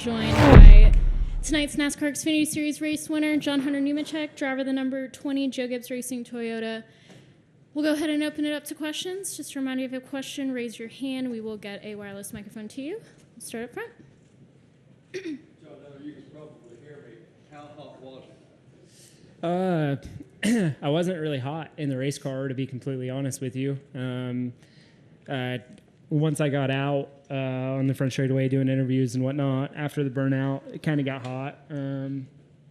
joined by tonight's NASCAR Xfinity Series race winner, John Hunter Nemechek, driver of the number 20 Joe Gibbs Racing Toyota. We'll go ahead and open it up to questions. Just a reminder, if you have a question, raise your hand. We will get a wireless microphone to you. We'll start up front. John, now you can probably hear me. How hot was it? I wasn't really hot in the race car, to be completely honest with you. Once I got out on the front straightaway doing interviews and whatnot, after the burnout, it kind of got hot.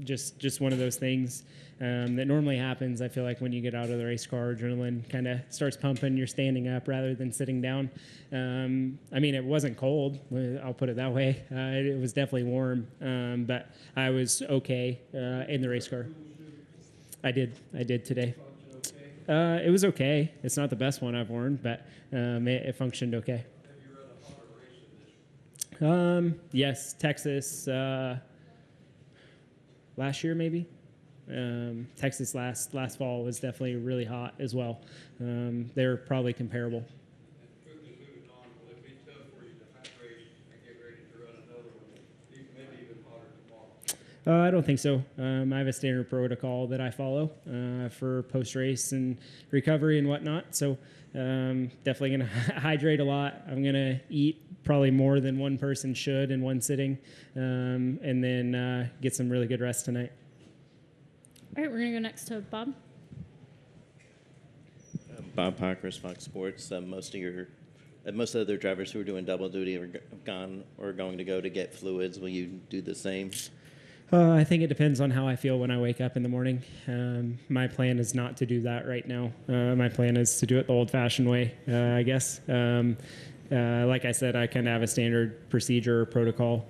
Just one of those things that normally happens. I feel like when you get out of the race car, adrenaline kind of starts pumping. You're standing up rather than sitting down. I mean, it wasn't cold. I'll put it that way. It was definitely warm, but I was okay in the race car. I did today. It was okay. It's not the best one I've worn, but it functioned okay. Have you run a hotter race than this? Yes, Texas last year maybe. Texas last fall was definitely really hot as well. They were probably comparable. And quickly moving on, will it be tough for you to hydrate and get ready to run another one, maybe even hotter tomorrow? I don't think so. I have a standard protocol that I follow for post-race and recovery and whatnot. So definitely going to hydrate a lot. I'm going to eat probably more than one person should in one sitting, and then get some really good rest tonight. All right, we're going to go next to Bob. Bob Parkhurst, Fox Sports. Most of the drivers who are doing double duty are gone or going to go to get fluids. Will you do the same? I think it depends on how I feel when I wake up in the morning. My plan is not to do that right now. My plan is to do it the old-fashioned way, I guess. Like I said, I kind of have a standard procedure or protocol.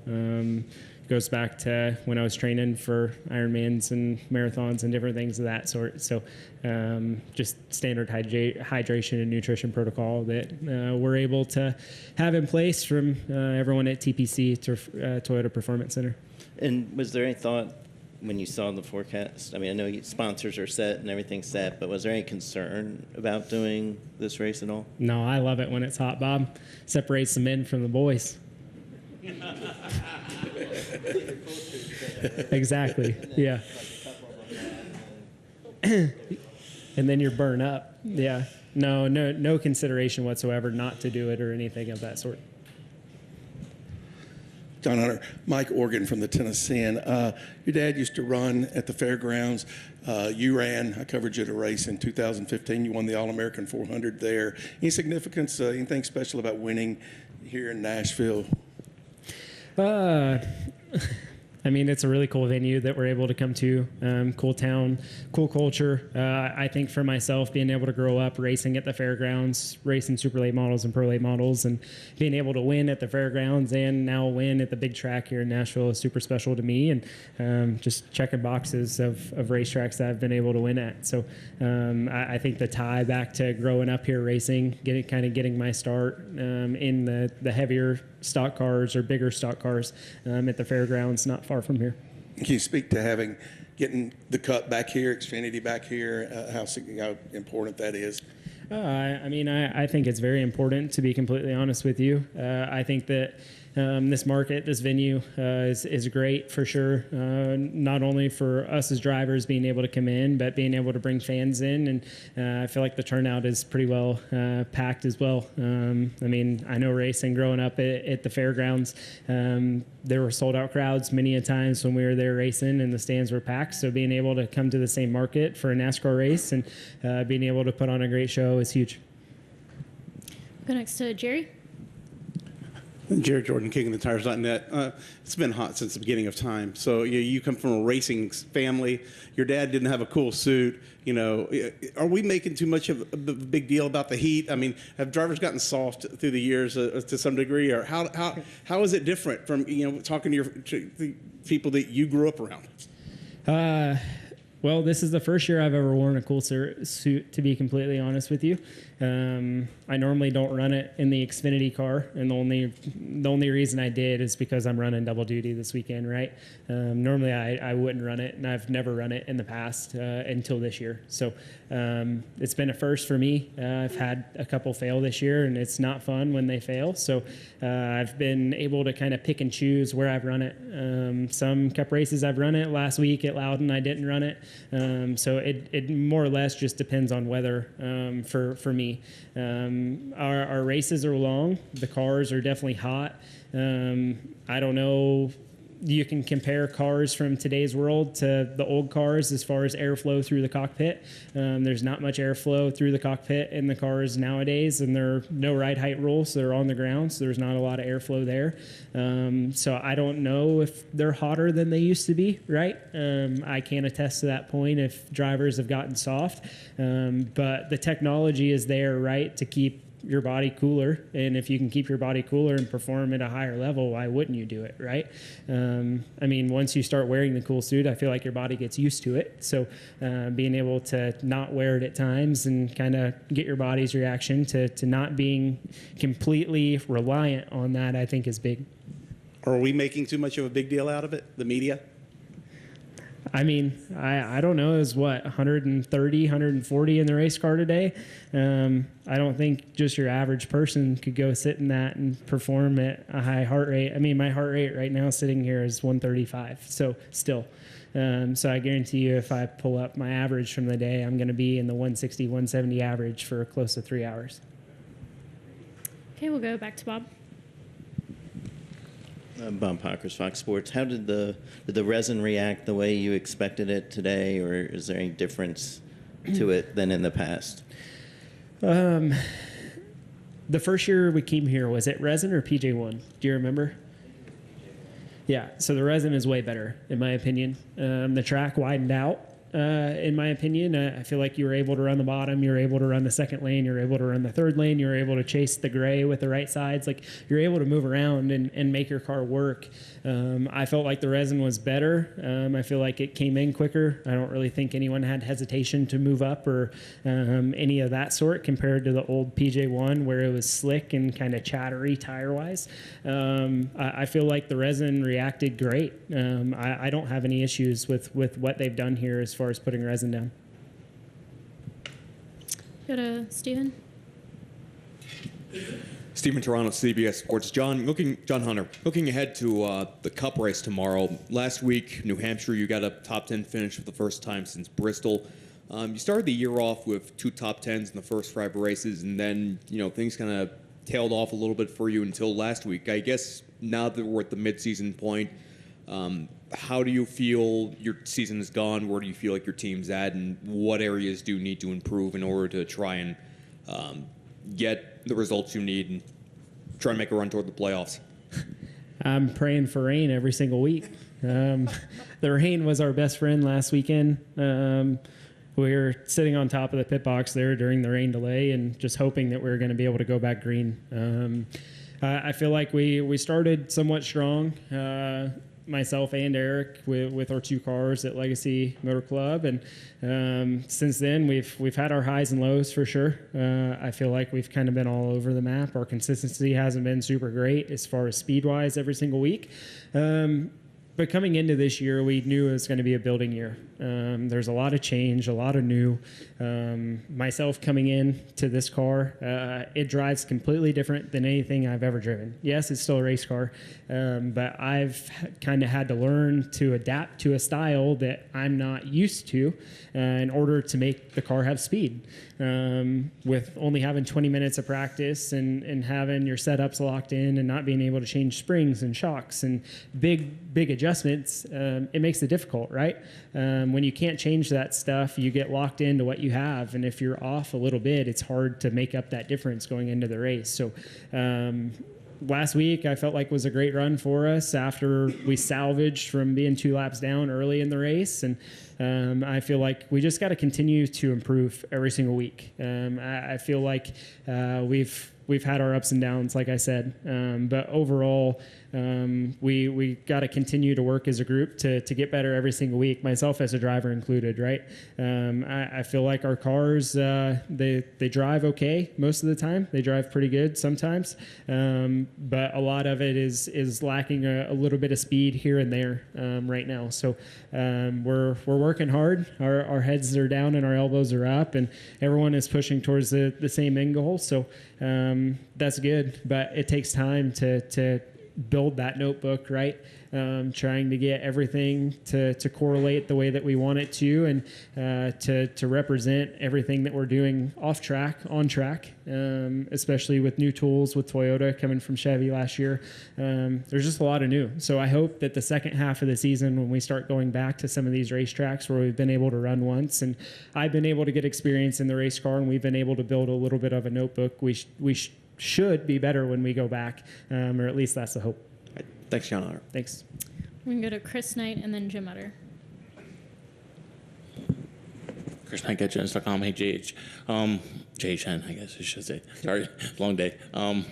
Goes back to when I was training for Ironmans and marathons and different things of that sort. So just standard hydration and nutrition protocol that we're able to have in place from everyone at TPC, Toyota Performance Center. And was there any thought when you saw the forecast? I mean, I know sponsors are set and everything's set, but was there any concern about doing this race at all? No, I love it when it's hot, Bob. Separates the men from the boys. Exactly. Yeah. And then you're burned up. Yeah. No consideration whatsoever not to do it or anything of that sort. John Hunter, Mike Organ from the Tennessean. Your dad used to run at the fairgrounds. You ran. I covered you at a race in 2015. You won the All-American 400 there. Any significance, anything special about winning here in Nashville? I mean, it's a really cool venue that we're able to come to. Cool town, cool culture. I think for myself, being able to grow up racing at the fairgrounds, racing super late models and pro late models, and being able to win at the fairgrounds and now win at the big track here in Nashville is super special to me. And just checking boxes of racetracks that I've been able to win at. So I think the tie back to growing up here racing, getting my start in the heavier stock cars or bigger stock cars at the fairgrounds not far from here. Can you speak to getting the Cup back here, Xfinity back here, how important that is? I think it's very important, to be completely honest with you. I think that this market, this venue is great for sure. Not only for us as drivers being able to come in, but being able to bring fans in. And I feel like the turnout is pretty well packed as well. I know racing growing up at the fairgrounds, there were sold out crowds many a times when we were there racing and the stands were packed. So being able to come to the same market for a NASCAR race and being able to put on a great show is huge. Go next to Jerry. Jared Jordan, King of the Tires.net. It's been hot since the beginning of time. So you come from a racing family. Your dad didn't have a cool suit. Are we making too much of a big deal about the heat? I mean, have drivers gotten soft through the years to some degree, or how is it different from talking to the people that you grew up around? Well, this is the first year I've ever worn a cool suit, to be completely honest with you. I normally don't run it in the Xfinity car, and the only reason I did is because I'm running double duty this weekend, right? Normally I wouldn't run it, and I've never run it in the past until this year. So it's been a first for me. I've had a couple fail this year, and it's not fun when they fail. So I've been able to kind of pick and choose where I've run it. Some Cup races I've run it. Last week at Loudon I didn't run it. So it more or less just depends on weather for me. Our races are long. The cars are definitely hot. I don't know. You can compare cars from today's world to the old cars as far as airflow through the cockpit. There's not much airflow through the cockpit in the cars nowadays, and there are no ride height rules. So they're on the ground, so there's not a lot of airflow there. So I don't know if they're hotter than they used to be, right? I can't attest to that point if drivers have gotten soft. But the technology is there, right, to keep your body cooler, and if you can keep your body cooler and perform at a higher level, why wouldn't you do it, right? I mean, once you start wearing the cool suit, I feel like your body gets used to it. So being able to not wear it at times and kind of get your body's reaction to not being completely reliant on that, I think is big. Are we making too much of a big deal out of it, the media? I mean, I don't know. It was what, 130, 140 in the race car today. I don't think just your average person could go sit in that and perform at a high heart rate. I mean, my heart rate right now sitting here is 135. So still. So I guarantee you if I pull up my average from the day, I'm going to be in the 160, 170 average for close to 3 hours. Okay, we'll go back to Bob. Bob Pockers, Fox Sports. How did the resin react the way you expected it today, or is there any difference to it than in the past? The first year we came here, was it resin or PJ1? Do you remember? Yeah, so the resin is way better, in my opinion. The track widened out, in my opinion. I feel like you were able to run the bottom, you were able to run the second lane, you were able to run the third lane, you were able to chase the gray with the right sides. Like, you're able to move around and make your car work. I felt like the resin was better. I feel like it came in quicker. I don't really think anyone had hesitation to move up or any of that sort compared to the old PJ1 where it was slick and kind of chattery tire-wise. I feel like the resin reacted great. I don't have any issues with what they've done here as far as putting resin down. Go to Steven. Steven Toronto, CBS Sports. John Hunter, looking ahead to the Cup race tomorrow. Last week, New Hampshire, you got a top 10 finish for the first time since Bristol. You started the year off with 2 top 10s in the first 5 races, and then things kind of tailed off a little bit for you until last week. I guess now that we're at the midseason point, how do you feel your season is gone? Where do you feel like your team's at, and what areas do you need to improve in order to try and get the results you need and try and make a run toward the playoffs? I'm praying for rain every single week. The rain was our best friend last weekend. We were sitting on top of the pit box there during the rain delay and just hoping that we were going to be able to go back green. I feel like we started somewhat strong, myself and Eric, with our 2 cars at Legacy Motor Club, and since then we've had our highs and lows for sure. I feel like we've kind of been all over the map. Our consistency hasn't been super great as far as speed wise every single week. But coming into this year, we knew it was going to be a building year. There's a lot of change, a lot of new. Myself coming in to this car, it drives completely different than anything I've ever driven. Yes, it's still a race car, but I've kind of had to learn to adapt to a style that I'm not used to in order to make the car have speed. With only having 20 minutes of practice and having your setups locked in and not being able to change springs and shocks and big adjustments, it makes it difficult, right? When you can't change that stuff, you get locked into what you have, and if you're off a little bit, it's hard to make up that difference going into the race. So last week I felt like was a great run for us after we salvaged from being 2 laps down early in the race, and I feel like we just got to continue to improve every single week. I feel like we've we've had our ups and downs, like I said. But overall, we got to continue to work as a group to get better every single week, myself as a driver included, right? I feel like our cars, they drive okay most of the time. They drive pretty good sometimes. But a lot of it is lacking a little bit of speed here and there right now. So we're working hard. Our heads are down and our elbows are up, and everyone is pushing towards the same end goal. So that's good, but it takes time to build that notebook, right? Trying to get everything to correlate the way that we want it to, and to represent everything that we're doing off track, on track, especially with new tools with Toyota coming from Chevy last year. There's just a lot of new. So I hope that the second half of the season, when we start going back to some of these racetracks where we've been able to run once, and I've been able to get experience in the race car, and we've been able to build a little bit of a notebook, we should be better when we go back, or at least that's the hope. Thanks, John Hunter. Thanks. We're going to go to Chris Knight and then Jim Utter. Chris Knight at Jens.com. Hey, JH. JHN, I guess I should say. Sorry, long day. I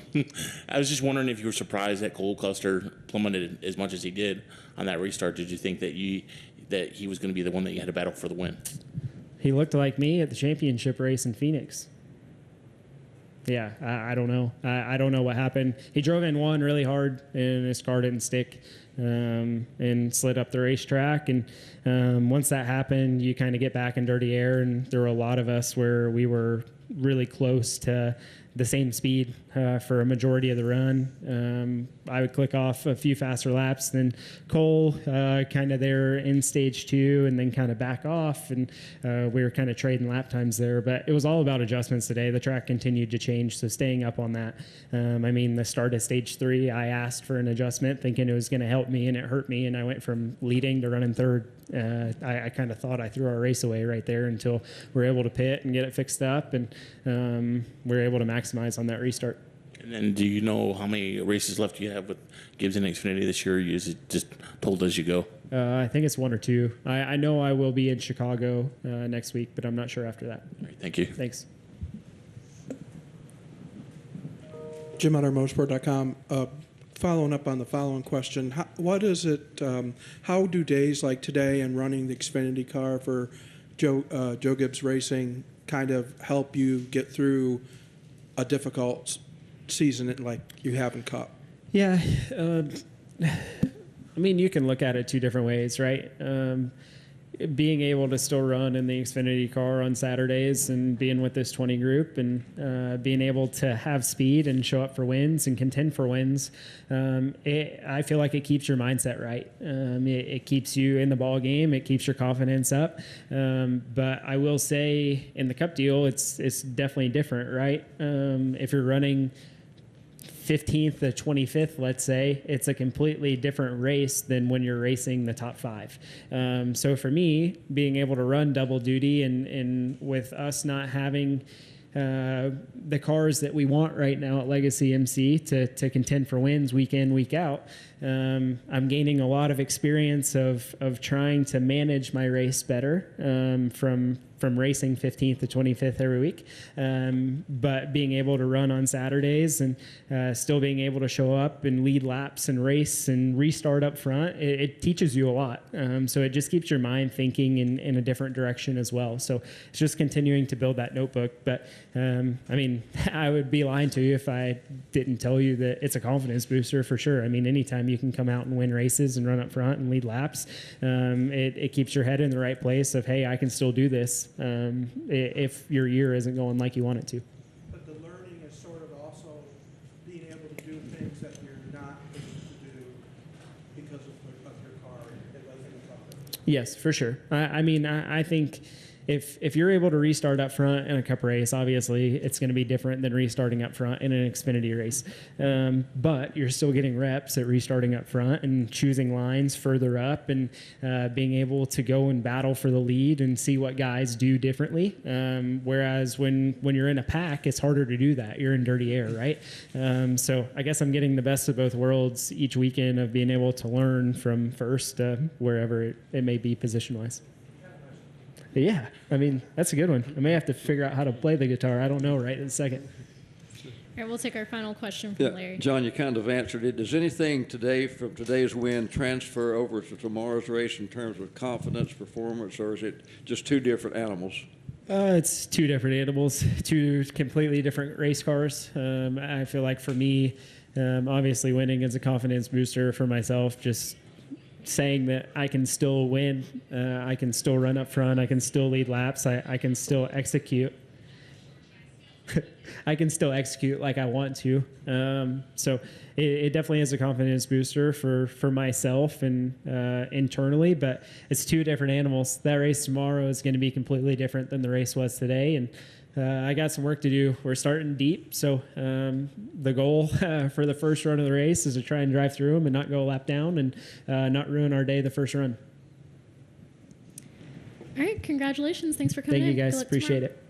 was just wondering if you were surprised that Cole Custer plummeted as much as he did on that restart. Did you think that he was going to be the one that you had to battle for the win? He looked like me at the championship race in Phoenix. Yeah, I don't know. I don't know what happened. He drove in one really hard, and his car didn't stick, and slid up the racetrack. And once that happened, you kind of get back in dirty air, and there were a lot of us where we were really close to the same speed for a majority of the run. I would click off a few faster laps than Cole, kind of there in stage 2, and then kind of back off, and we were kind of trading lap times there. But it was all about adjustments today. The track continued to change, so staying up on that. The start of stage 3, I asked for an adjustment thinking it was going to help me, and it hurt me, and I went from leading to running third. I kind of thought I threw our race away right there until we were able to pit and get it fixed up, and we were able to maximize on that restart. And then do you know how many races left you have with Gibbs and Xfinity this year? You just told as you go? I think it's 1 or 2. I know I will be in Chicago next week, but I'm not sure after that. All right, thank you. Thanks. Jim at motorsport.com. Following up on the following question, how do days like today and running the Xfinity car for Joe Gibbs Racing kind of help you get through a difficult season like you have in Cup? Yeah. You can look at it 2 different ways, right? Being able to still run in the Xfinity car on Saturdays and being with this 20 group and being able to have speed and show up for wins and contend for wins, I feel like it keeps your mindset right. It keeps you in the ball game. It keeps your confidence up. But I will say in the Cup deal, it's definitely different, right? If you're running 15th to 25th, let's say, it's a completely different race than when you're racing the top 5. So for me, being able to run double duty and with us not having the cars that we want right now at Legacy MC to contend for wins week in, week out, I'm gaining a lot of experience of trying to manage my race better from racing 15th to 25th every week, but being able to run on Saturdays and still being able to show up and lead laps and race and restart up front, it teaches you a lot. So it just keeps your mind thinking in a different direction as well. So it's just continuing to build that notebook. But I would be lying to you if I didn't tell you that it's a confidence booster for sure. Anytime you can come out and win races and run up front and lead laps, it keeps your head in the right place of, hey, I can still do this. If your year isn't going like you want it to. But the learning is sort of also being able to do things that you're not able to do because of your car. Yes, for sure. I think if you're able to restart up front in a Cup race, obviously it's going to be different than restarting up front in an Xfinity race. But you're still getting reps at restarting up front and choosing lines further up and being able to go and battle for the lead and see what guys do differently. Whereas when you're in a pack, it's harder to do that. You're in dirty air, right? So I guess I'm getting the best of both worlds each weekend of being able to learn from first to wherever it may be position-wise. Yeah, that's a good one. I may have to figure out how to play the guitar. I don't know right in a second. right, we'll take our final question from Yeah, Larry. John, you kind of answered it. Does anything today from today's win transfer over to tomorrow's race in terms of confidence, performance, or is it just two different animals? It's two different animals, two completely different race cars. I feel like for me, obviously winning is a confidence booster for myself. Just saying that I can still win, I can still run up front, I can still lead laps, I can still execute. I can still execute like I want to. So it definitely is a confidence booster for myself and internally, but it's two different animals. That race tomorrow is going to be completely different than the race was today. And I got some work to do. We're starting deep. So the goal for the first run of the race is to try and drive through them and not go a lap down and not ruin our day the first run. All right, congratulations. Thanks for coming Thank in. you guys. Good luck Appreciate tomorrow. it.